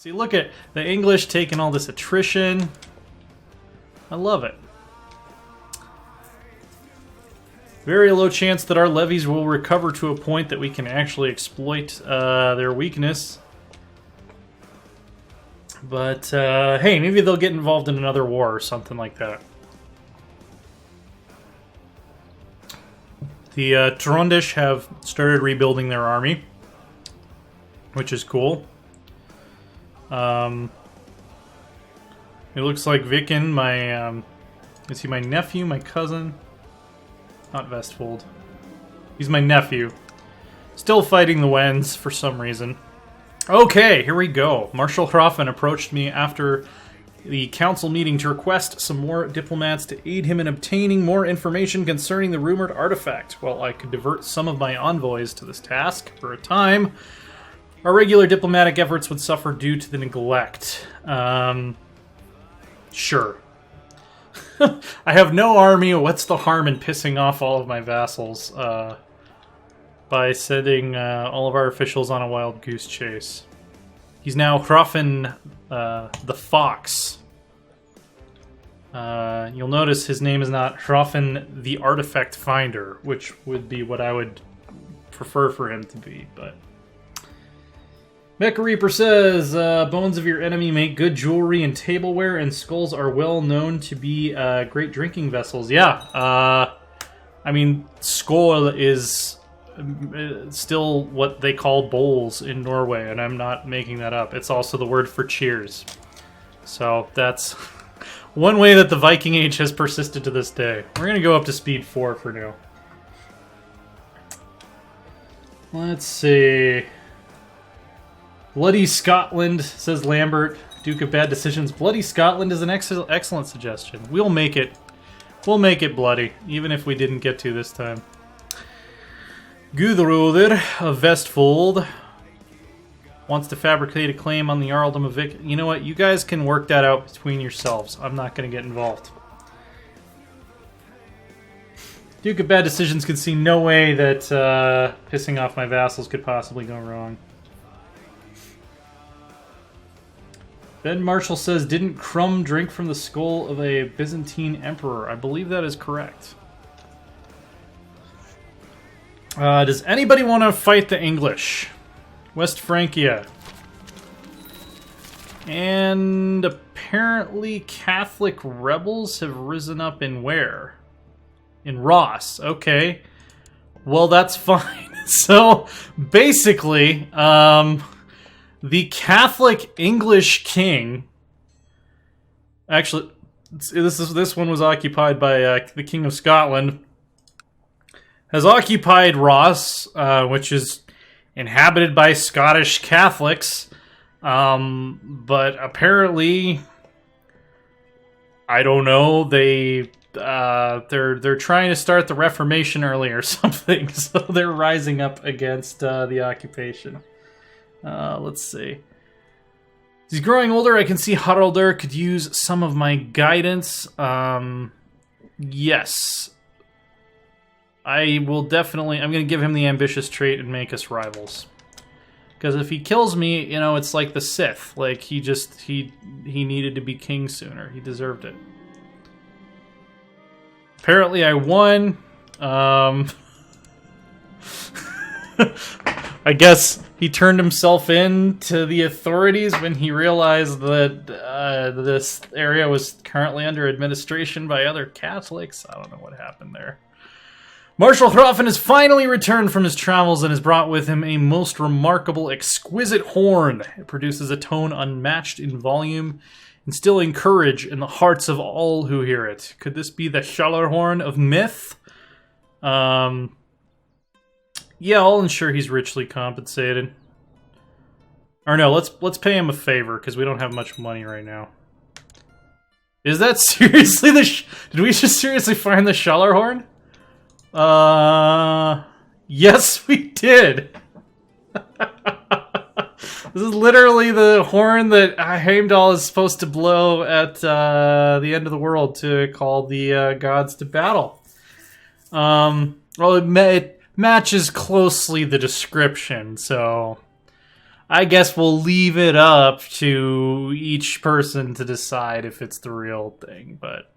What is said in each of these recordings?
See, look at the English taking all this attrition. I love it. Very low chance that our levies will recover to a point that we can actually exploit their weakness. But, hey, maybe they'll get involved in another war or something like that. The Trondish have started rebuilding their army, which is cool. It looks like Viking, my, is he my nephew, my cousin? Not Vestfold. He's my nephew. Still fighting the Wends for some reason. Okay, here we go. Marshal Hrafen approached me after the council meeting to request some more diplomats to aid him in obtaining more information concerning the rumored artifact. While I could divert some of my envoys to this task for a time, our regular diplomatic efforts would suffer due to the neglect. Sure. I have no army. What's the harm in pissing off all of my vassals by sending all of our officials on a wild goose chase? He's now Hrafen the Fox. You'll notice his name is not Hrafen the Artifact Finder, which would be what I would prefer for him to be, but... Mecha Reaper says, bones of your enemy make good jewelry and tableware, and skulls are well known to be great drinking vessels. Yeah, I mean, skull is still what they call bowls in Norway, and I'm not making that up. It's also the word for cheers. So that's one way that the Viking Age has persisted to this day. We're going to go up to speed 4 for now. Let's see... Bloody Scotland, says Lambert. Duke of Bad Decisions. Bloody Scotland is an excellent suggestion. We'll make it bloody, even if we didn't get to this time. Gudruder of Vestfold wants to fabricate a claim on the Earldom of Viking. You know what? You guys can work that out between yourselves. I'm not going to get involved. Duke of Bad Decisions can see no way that pissing off my vassals could possibly go wrong. Ben Marshall says, didn't Crumb drink from the skull of a Byzantine emperor? I believe that is correct. Does anybody want to fight the English? West Francia. And apparently Catholic rebels have risen up in where? In Ross. Okay. Well, that's fine. So, basically, the Catholic English king... Actually, this one was occupied by the King of Scotland. Has occupied Ross, which is inhabited by Scottish Catholics. But apparently, I don't know, they're trying to start the Reformation early or something, so they're rising up against the occupation. Let's see. He's growing older. I can see Haraldur could use some of my guidance. Yes. I will definitely... I'm going to give him the ambitious trait and make us rivals. Because if he kills me, you know, it's like the Sith. Like, he needed to be king sooner. He deserved it. Apparently I won. I guess he turned himself in to the authorities when he realized that this area was currently under administration by other Catholics. I don't know what happened there. Marshal Hrafen has finally returned from his travels and has brought with him a most remarkable, exquisite horn. It produces a tone unmatched in volume, instilling courage in the hearts of all who hear it. Could this be the Shallarhorn of myth? Yeah, I'll ensure he's richly compensated. Or no, let's pay him a favor, because we don't have much money right now. Is that seriously did we just seriously find the Shallarhorn? Yes, we did. This is literally the horn that Heimdall is supposed to blow at the end of the world to call the gods to battle. Well, it matches closely the description, so... I guess we'll leave it up to each person to decide if it's the real thing, but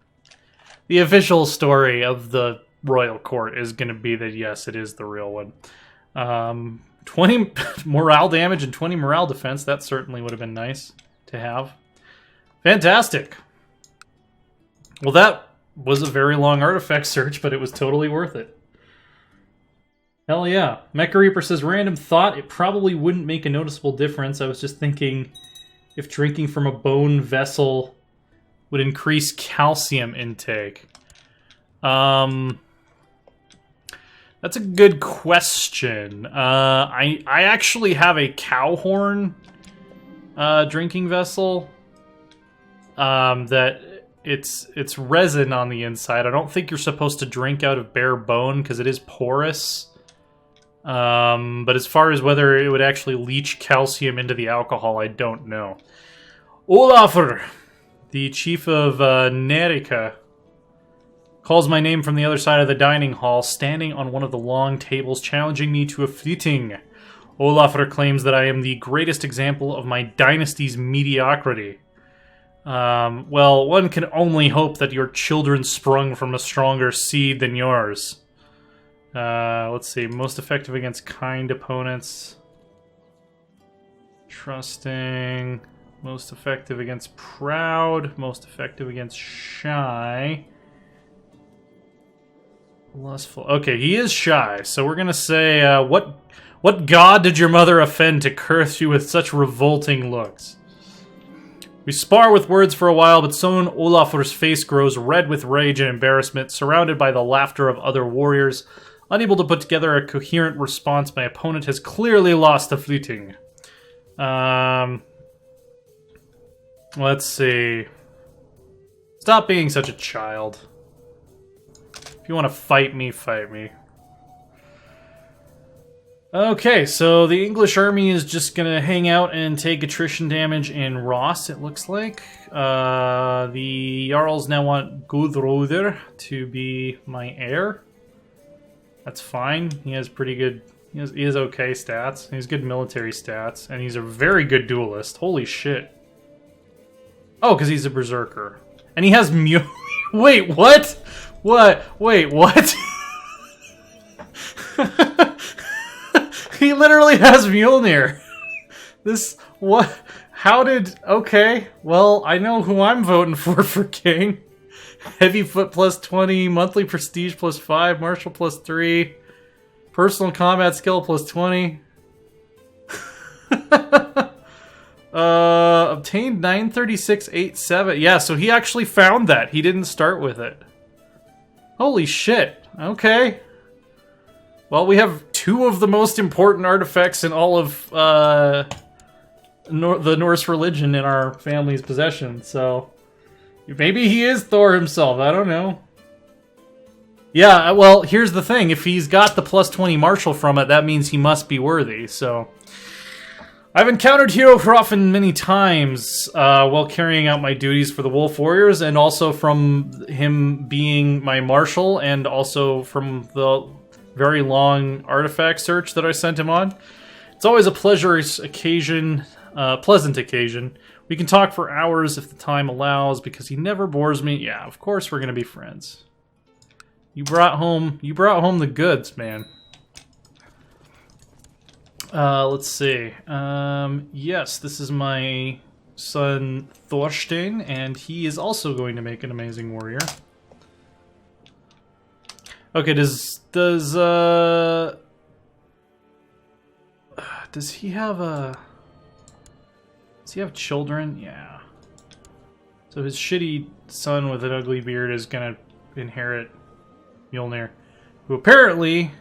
the official story of the royal court is going to be that yes, it is the real one. 20 morale damage and 20 morale defense, that certainly would have been nice to have. Fantastic. Well, that was a very long artifact search, but it was totally worth it. Hell yeah. Mecha Reaper says, random thought, it probably wouldn't make a noticeable difference. I was just thinking if drinking from a bone vessel would increase calcium intake. That's a good question. I actually have a cow horn drinking vessel that it's resin on the inside. I don't think you're supposed to drink out of bare bone because it is porous. But as far as whether it would actually leach calcium into the alcohol, I don't know. Olafur, the chief of Nerika, calls my name from the other side of the dining hall, standing on one of the long tables, challenging me to a fleeting. Olafur claims that I am the greatest example of my dynasty's mediocrity. Well, one can only hope that your children sprung from a stronger seed than yours. Let's see. Most effective against kind opponents. Trusting. Most effective against proud. Most effective against shy. Lustful. Okay, he is shy, so we're gonna say, what god did your mother offend to curse you with such revolting looks? We spar with words for a while, but soon Olafur's face grows red with rage and embarrassment, surrounded by the laughter of other warriors. Unable to put together a coherent response, my opponent has clearly lost the fleeting. Let's see. Stop being such a child. If you want to fight me, fight me. Okay, so the English army is just going to hang out and take attrition damage in Ross, it looks like. The Jarls now want Gudruder to be my heir. That's fine. He has pretty good... He has okay stats. He has good military stats. And he's a very good duelist. Holy shit. Oh, because he's a berserker. And he has Wait, what? What? Wait, what? He literally has Mjolnir. This, what? How did, okay. Well, I know who I'm voting for king. Heavy foot plus 20, monthly prestige plus 5, martial plus 3, personal combat skill plus 20. Obtained 936.87. Yeah, so he actually found that. He didn't start with it. Holy shit. Okay. Well, we have two of the most important artifacts in all of the Norse religion in our family's possession, so maybe he is Thor himself, I don't know. Yeah, well, here's the thing. If he's got the plus 20 martial from it, that means he must be worthy, so... I've encountered Hero Hroffen many times while carrying out my duties for the Wolf Warriors, and also from him being my marshal, and also from the very long artifact search that I sent him on. It's always a pleasant occasion. We can talk for hours if the time allows, because he never bores me. Yeah, of course we're gonna be friends. You brought home the goods, man. Let's see. Yes, this is my son Thorstein, and he is also going to make an amazing warrior. Okay, does he have children? Yeah. So his shitty son with an ugly beard is gonna inherit Mjolnir, who apparently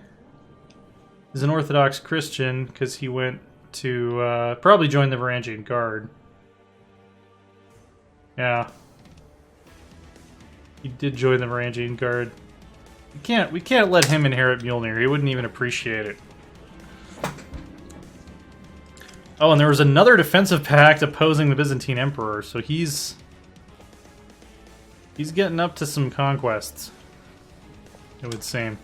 is an Orthodox Christian because he went to probably join the Varangian Guard. Yeah, he did join the Varangian Guard. We can't let him inherit Mjolnir. He wouldn't even appreciate it. Oh, and there was another defensive pact opposing the Byzantine Emperor, so he's getting up to some conquests, it would seem.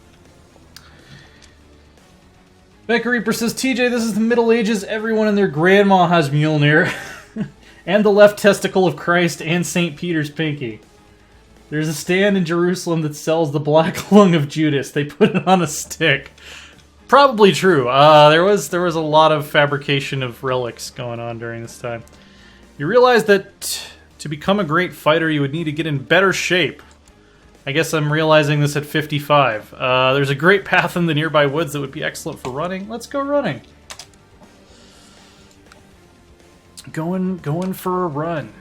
Becca Reaper says, TJ, this is the Middle Ages. Everyone and their grandma has Mjolnir. And the left testicle of Christ and St. Peter's pinky. There's a stand in Jerusalem that sells the black lung of Judas. They put it on a stick. Probably true. There was a lot of fabrication of relics going on during this time. You realize that to become a great fighter, you would need to get in better shape. I guess I'm realizing this at 55. There's a great path in the nearby woods that would be excellent for running. Let's go running. Going for a run.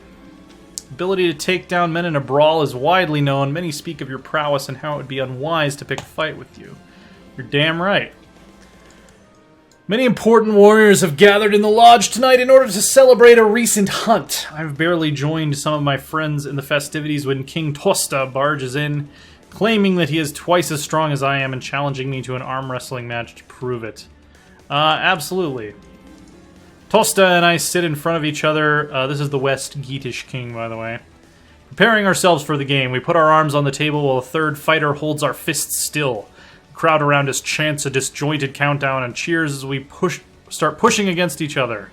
Ability to take down men in a brawl is widely known. Many speak of your prowess and how it would be unwise to pick a fight with you. You're damn right. Many important warriors have gathered in the lodge tonight in order to celebrate a recent hunt. I've barely joined some of my friends in the festivities when King Tosta barges in, claiming that he is twice as strong as I am and challenging me to an arm wrestling match to prove it. Absolutely. Tosta and I sit in front of each other. This is the West Geatish King, by the way. Preparing ourselves for the game, we put our arms on the table while a third fighter holds our fists still. The crowd around us chants a disjointed countdown and cheers as we start pushing against each other.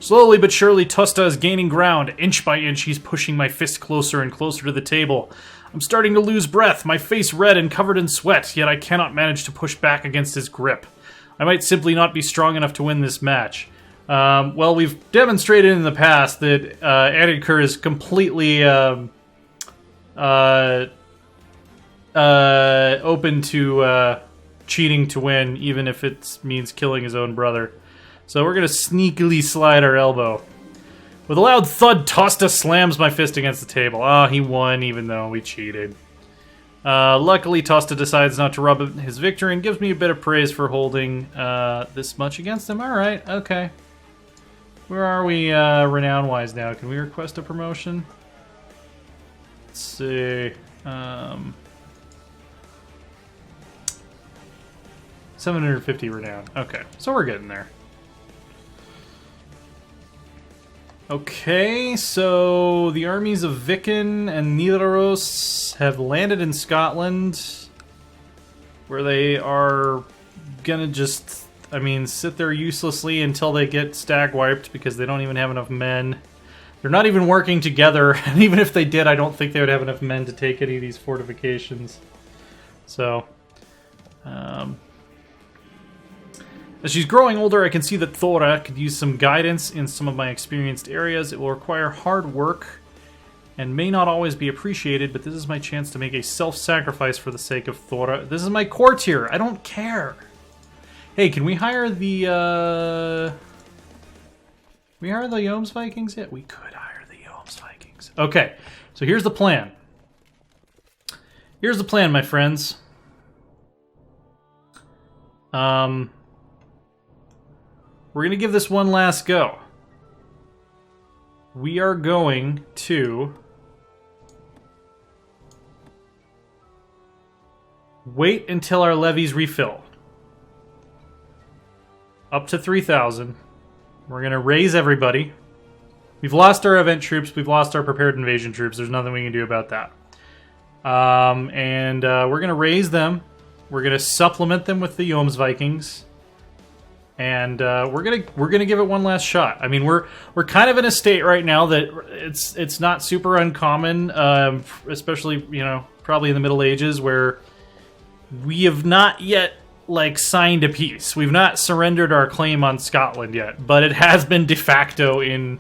Slowly but surely, Tosta is gaining ground. Inch by inch, he's pushing my fist closer and closer to the table. I'm starting to lose breath, my face red and covered in sweat, yet I cannot manage to push back against his grip. I might simply not be strong enough to win this match. Well, we've demonstrated in the past that Edgar is completely open to cheating to win, even if it means killing his own brother. So we're going to sneakily slide our elbow. With a loud thud, Tosta slams my fist against the table. Ah, he won, even though we cheated. Luckily, Tosta decides not to rub his victory and gives me a bit of praise for holding this much against him. Alright, okay. Where are we renown-wise now? Can we request a promotion? Let's see. 750 renown. Okay, so we're getting there. Okay, so the armies of Viking and Nidaros have landed in Scotland, where they are gonna just... I mean, sit there uselessly until they get stag wiped because they don't even have enough men. They're not even working together, and even if they did, I don't think they would have enough men to take any of these fortifications. So, as she's growing older, I can see that Thora could use some guidance in some of my experienced areas. It will require hard work and may not always be appreciated, but this is my chance to make a self-sacrifice for the sake of Thora. This is my courtier. I don't care. Hey, can we hire the, we hire the Yomes Vikings yet? We could hire the Yomes Vikings. Okay, so here's the plan. Here's the plan, my friends. We're gonna give this one last go. We are going to wait until our levies refill. Up to 3,000. We're going to raise everybody. We've lost our event troops. We've lost our prepared invasion troops. There's nothing we can do about that. We're going to raise them. We're going to supplement them with the Yomes Vikings. And we're gonna give it one last shot. I mean, we're kind of in a state right now that it's not super uncommon, especially, you know, probably in the Middle Ages, where we have not yet signed a peace. We've not surrendered our claim on Scotland yet, but it has been de facto in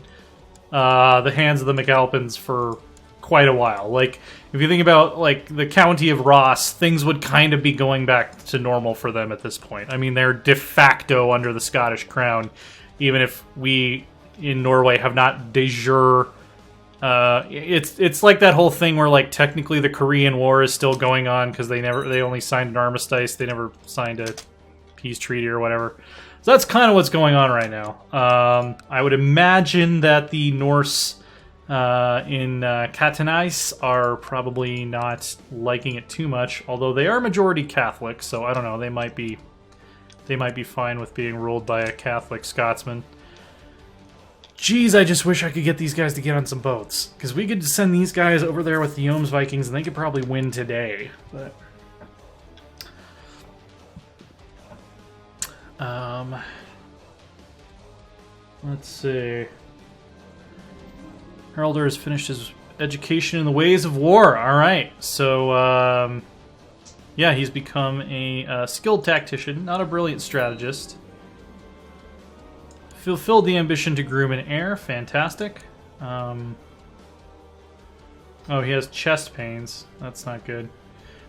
the hands of the MacAlpins for quite a while. Like, if you think about the county of Ross, things would kind of be going back to normal for them at this point. I mean, they're de facto under the Scottish crown, even if we in Norway have not de jure. It's like that whole thing where technically the Korean War is still going on because they only signed an armistice. They never signed a peace treaty or whatever. So that's kind of what's going on right now. I would imagine that the Norse in Katanais are probably not liking it too much, although they are majority Catholic, so I don't know, they might be fine with being ruled by a Catholic Scotsman. Jeez, I just wish I could get these guys to get on some boats, because we could send these guys over there with the Yomes Vikings and they could probably win today. But Let's see. Haraldur has finished his education in the ways of war. All right, so yeah, he's become a skilled tactician, not a brilliant strategist. Fulfilled the ambition to groom an heir. Fantastic. Oh, he has chest pains. That's not good.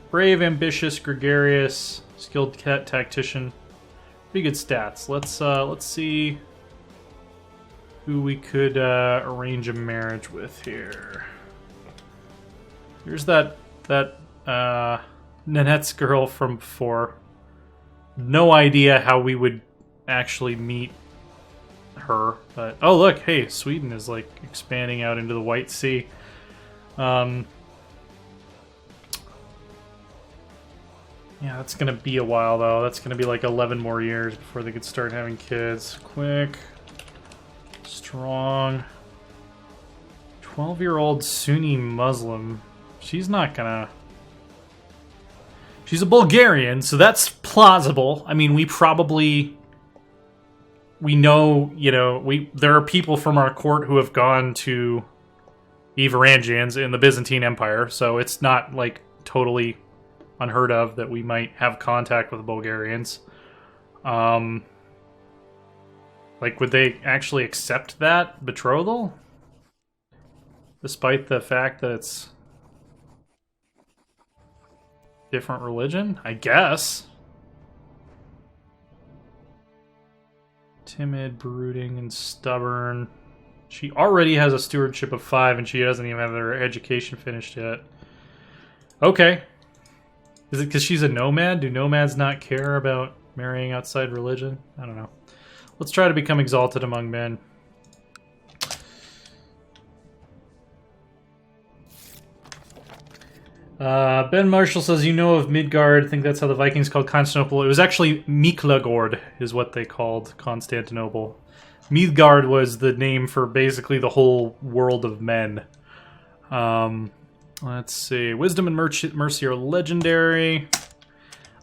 Brave, ambitious, gregarious, skilled tactician. Pretty good stats. Let's see who we could arrange a marriage with here. Here's that Nanette's girl from before. No idea how we would actually meet her, but oh look, hey, Sweden is like expanding out into the White Sea. Yeah, that's gonna be a while though. That's gonna be like 11 more years before they could start having kids. Quick, strong, 12-year-old Sunni Muslim. She's not gonna. She's a Bulgarian, so that's plausible. I mean, we know, you know, there are people from our court who have gone to the Varangians in the Byzantine Empire, so it's not like totally unheard of that we might have contact with the Bulgarians. Like, would they actually accept that betrothal? Despite the fact that it's different religion? I guess. Timid, brooding, and stubborn. She already has a stewardship of 5, and she doesn't even have her education finished yet. Okay. Is it because she's a nomad? Do nomads not care about marrying outside religion? I don't know. Let's try to become exalted among men. Ben Marshall says, you know of Midgard. I think that's how the Vikings called Constantinople. It was actually Miklagård is what they called Constantinople. Midgard was the name for basically the whole world of men. Let's see. Wisdom and mercy are legendary.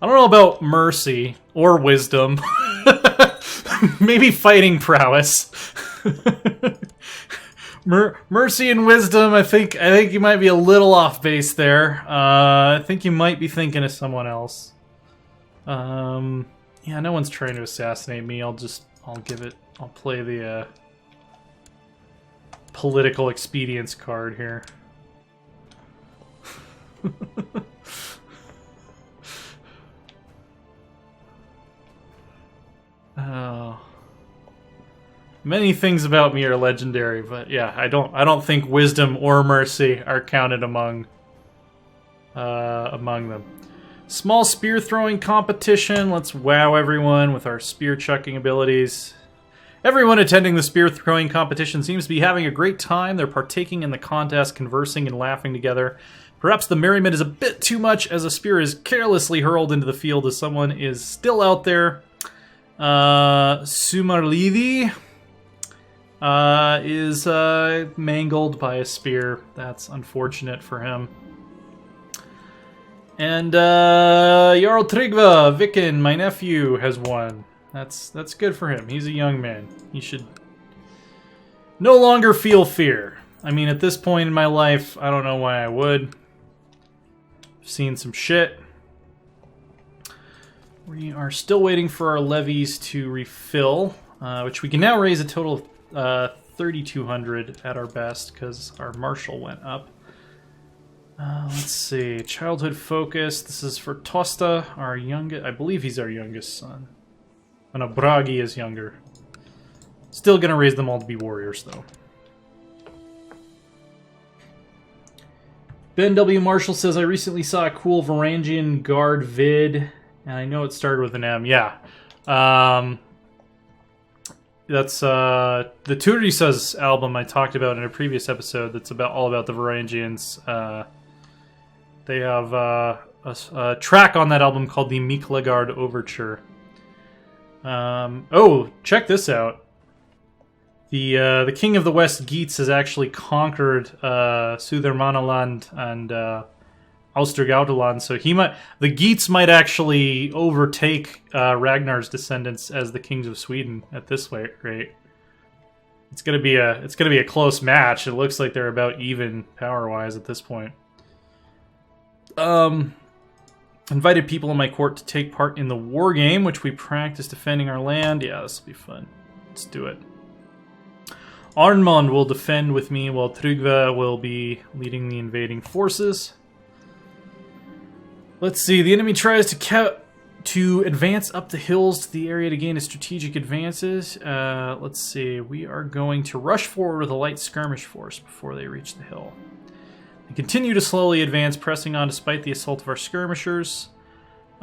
I don't know about mercy or wisdom. Maybe fighting prowess. Mercy and wisdom, I think you might be a little off base there. I think you might be thinking of someone else. Yeah, no one's trying to assassinate me. I'll play the political expedience card here. Oh. Many things about me are legendary, but yeah, I don't think wisdom or mercy are counted among them. Small spear throwing competition. Let's wow everyone with our spear chucking abilities. Everyone attending the spear throwing competition seems to be having a great time. They're partaking in the contest, conversing and laughing together. Perhaps the merriment is a bit too much as a spear is carelessly hurled into the field as someone is still out there. Sumarlidi is mangled by a spear. That's unfortunate for him. And Jarl Tryggva, Vikin, my nephew, has won. That's good for him. He's a young man. He should no longer feel fear. I mean, at this point in my life, I don't know why I would. I've seen some shit. We are still waiting for our levies to refill, which we can now raise a total of 3,200 at our best because our marshal went up. Let's see. Childhood focus. This is for Tosta, our youngest. I believe he's our youngest son. Oh no, Bragi is younger. Still gonna raise them all to be warriors, though. Ben W. Marshall says, I recently saw a cool Varangian Guard vid, and I know it started with an M. Yeah. That's the Turisas album I talked about in a previous episode that's all about the Varangians. They have a track on that album called the Miklagård Overture. Oh, check this out. The King of the West Geats has actually conquered Södermanland and Austergauteland, so the Geats might actually overtake Ragnar's descendants as the kings of Sweden at this rate. It's gonna be a close match. It looks like they're about even power-wise at this point. Invited people in my court to take part in the war game, which we practice defending our land. Yeah, this will be fun. Let's do it. Arnmund will defend with me, while Tryggve will be leading the invading forces. Let's see. The enemy tries to advance up the hills to the area to gain a strategic advances. Let's see. We are going to rush forward with a light skirmish force before they reach the hill. They continue to slowly advance, pressing on despite the assault of our skirmishers.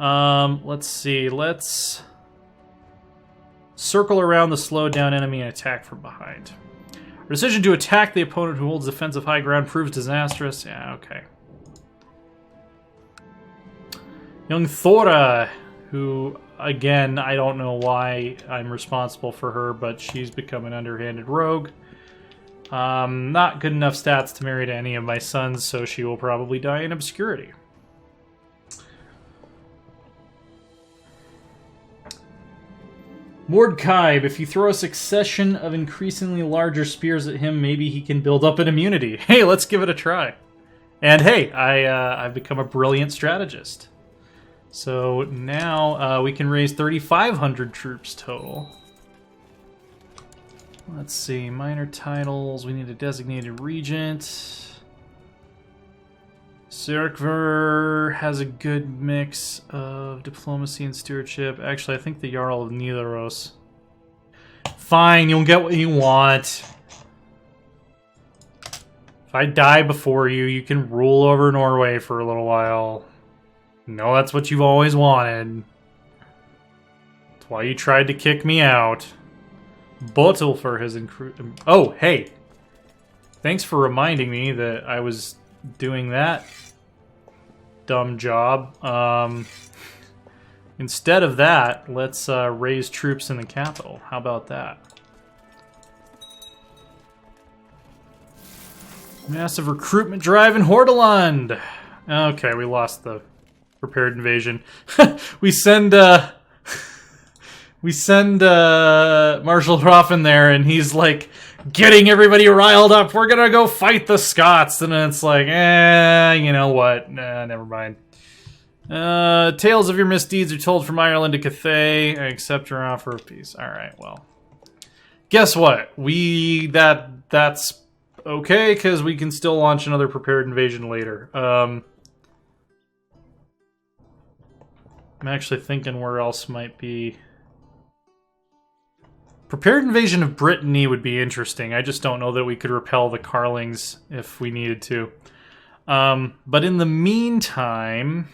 Let's see. Let's circle around the slowed down enemy and attack from behind. Our decision to attack the opponent who holds defensive high ground proves disastrous. Yeah, okay. Young Thora, who, again, I don't know why I'm responsible for her, but she's become an underhanded rogue. Not good enough stats to marry to any of my sons, so she will probably die in obscurity. Mordkaib, if you throw a succession of increasingly larger spears at him, maybe he can build up an immunity. Hey, let's give it a try. And hey, I've become a brilliant strategist. So now we can raise 3,500 troops total. Let's see, minor titles. We need a designated regent. Sirkver has a good mix of diplomacy and stewardship. Actually, I think the Jarl of Nidaros. Fine, you'll get what you want. If I die before you, you can rule over Norway for a little while. No, that's what you've always wanted. That's why you tried to kick me out. Botelfer has increased. Oh, hey. Thanks for reminding me that I was doing that dumb job. Instead of that, let's raise troops in the capital. How about that? Massive recruitment drive in Hordaland. Okay, we lost the prepared invasion. we send Marshal Hroffen there, and he's like getting everybody riled up. We're gonna go fight the Scots, and it's like, you know what? Nah, never mind. Tales of your misdeeds are told from Ireland to Cathay. I accept your offer of peace. All right, well, guess what? That's okay because we can still launch another prepared invasion later. I'm actually thinking where else might be. Prepared invasion of Brittany would be interesting. I just don't know that we could repel the Carlings if we needed to. But in the meantime,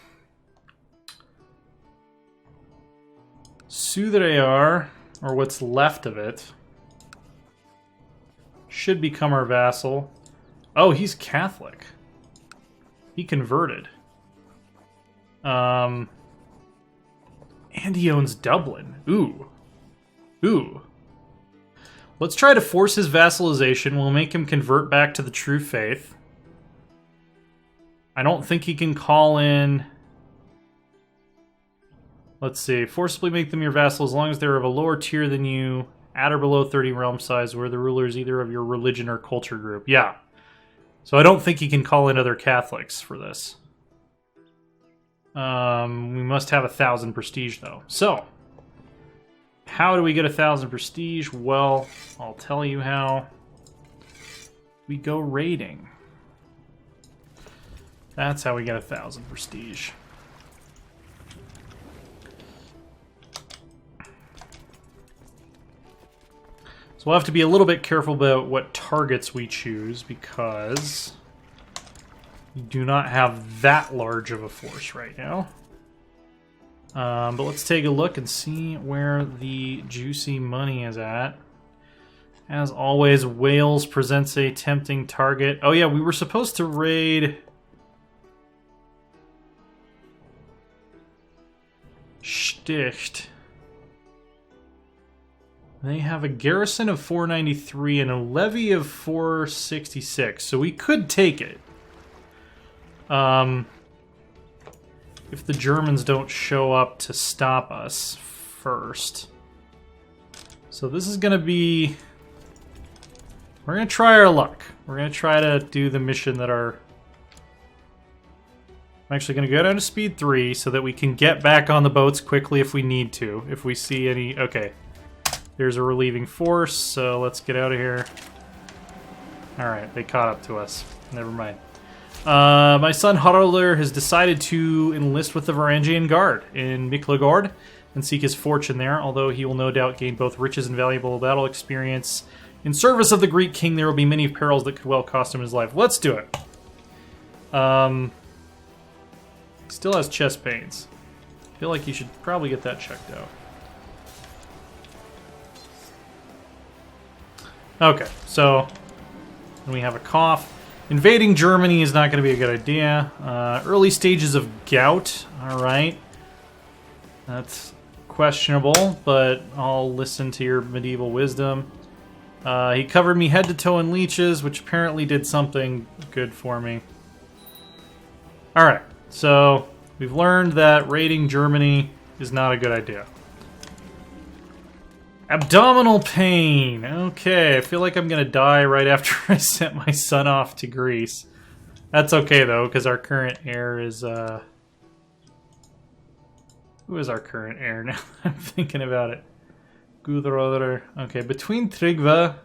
Sudreyar, or what's left of it, should become our vassal. Oh, he's Catholic. He converted. And he owns Dublin. Ooh. Ooh. Let's try to force his vassalization. We'll make him convert back to the true faith. I don't think he can call in... Let's see. Forcibly make them your vassal as long as they're of a lower tier than you, at or below 30 realm size, where the ruler is either of your religion or culture group. Yeah. So I don't think he can call in other Catholics for this. We must have 1,000 prestige, though. So, how do we get 1,000 prestige? Well, I'll tell you how. We go raiding. That's how we get 1,000 prestige. So we'll have to be a little bit careful about what targets we choose, because we do not have that large of a force right now. But let's take a look and see where the juicy money is at. As always, Wales presents a tempting target. Oh yeah, we were supposed to raid... Sticht. They have a garrison of 493 and a levy of 466, so we could take it. if the Germans don't show up to stop us first. So this is going to be... We're going to try our luck. We're going to try to do the mission that our... I'm actually going to go down to speed 3 so that we can get back on the boats quickly if we need to. If we see any... Okay. There's a relieving force, so let's get out of here. Alright, they caught up to us. Never mind. My son Haraldr has decided to enlist with the Varangian Guard in Miklagard and seek his fortune there, although he will no doubt gain both riches and valuable battle experience. In service of the Greek king, there will be many perils that could well cost him his life. Let's do it. Still has chest pains. I feel like you should probably get that checked out. Okay, so we have a cough. Invading Germany is not going to be a good idea. Early stages of gout. Alright. That's questionable, but I'll listen to your medieval wisdom. He covered me head to toe in leeches, which apparently did something good for me. Alright, so we've learned that raiding Germany is not a good idea. Abdominal pain. Okay, I feel like I'm gonna die right after I sent my son off to Greece. That's okay though, because our current heir is who is our current heir now? I'm thinking about it. Guðröðr. Okay, between Tryggva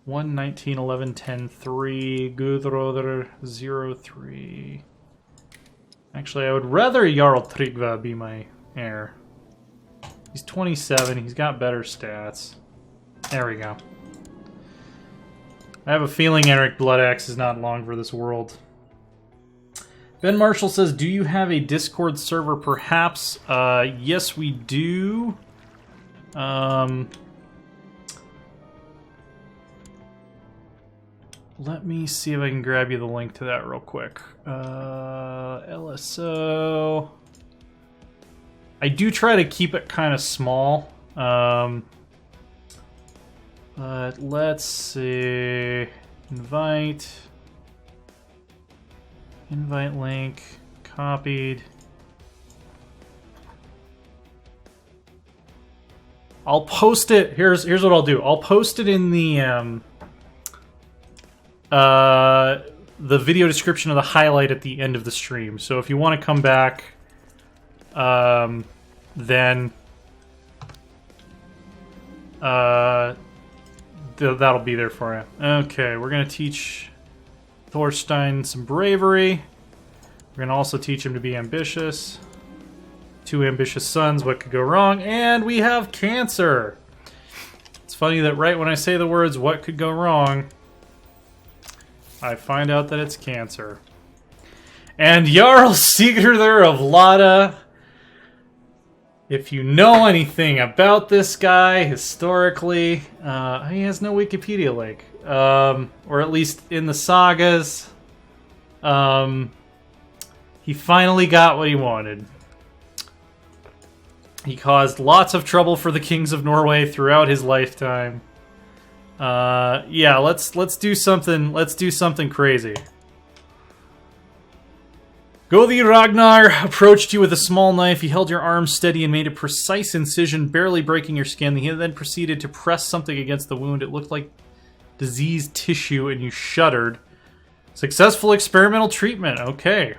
1, 19, 11, 10, 3, Guðröðr 0, 3. Actually, I would rather Jarl Tryggva be my heir. He's 27, he's got better stats. There we go. I have a feeling Erik Bloodaxe is not long for this world. Ben Marshall says, do you have a Discord server perhaps? Yes, we do. Let me see if I can grab you the link to that real quick. LSO... I do try to keep it kind of small, but let's see, invite link, copied. I'll post it, here's what I'll do, I'll post it in the video description of the highlight at the end of the stream, so if you want to come back, then that'll be there for you. Okay, we're gonna teach Thorstein some bravery. We're gonna also teach him to be ambitious. 2 ambitious sons, what could go wrong? And we have cancer! It's funny that right when I say the words, what could go wrong, I find out that it's cancer. And Jarl Sigurður of Lada. If you know anything about this guy historically, he has no Wikipedia link, or at least in the sagas, he finally got what he wanted. He caused lots of trouble for the kings of Norway throughout his lifetime. Yeah, let's do something. Let's do something crazy. Gothi Ragnar approached you with a small knife. He held your arm steady and made a precise incision, barely breaking your skin. He then proceeded to press something against the wound. It looked like diseased tissue, and you shuddered. Successful experimental treatment. Okay.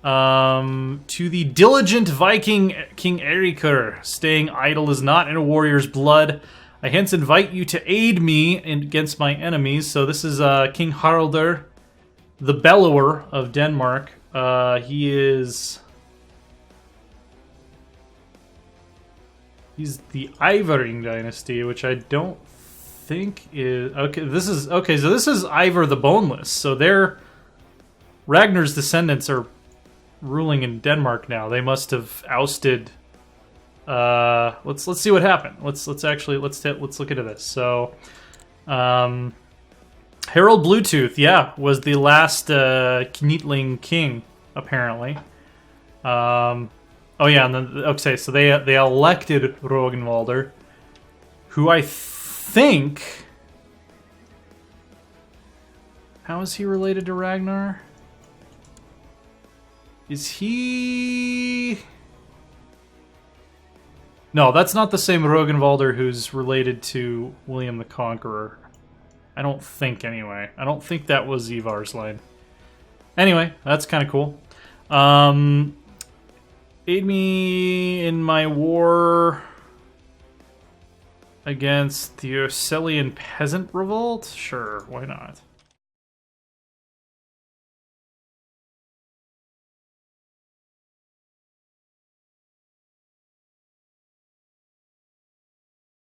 To the diligent Viking King Eirikur, staying idle is not in a warrior's blood. I hence invite you to aid me against my enemies. So this is King Haraldr, the Bellower of Denmark. He's the Ivering dynasty, which I don't think is okay. This is okay. So this is Ivar the Boneless. So they're Ragnar's descendants are ruling in Denmark now. They must have ousted. Let's see what happened. Let's look into this. So, Harald Bluetooth, yeah, was the last Knitling king, apparently. Oh yeah, and then okay, so they elected Rognvaldr, who I think, how is he related to Ragnar? Is he... No, that's not the same Rögnvalder who's related to William the Conqueror. I don't think, anyway. I don't think that was Ivar's line. Anyway, that's kind of cool. Aid me in my war against the Urcelian Peasant Revolt? Sure, why not?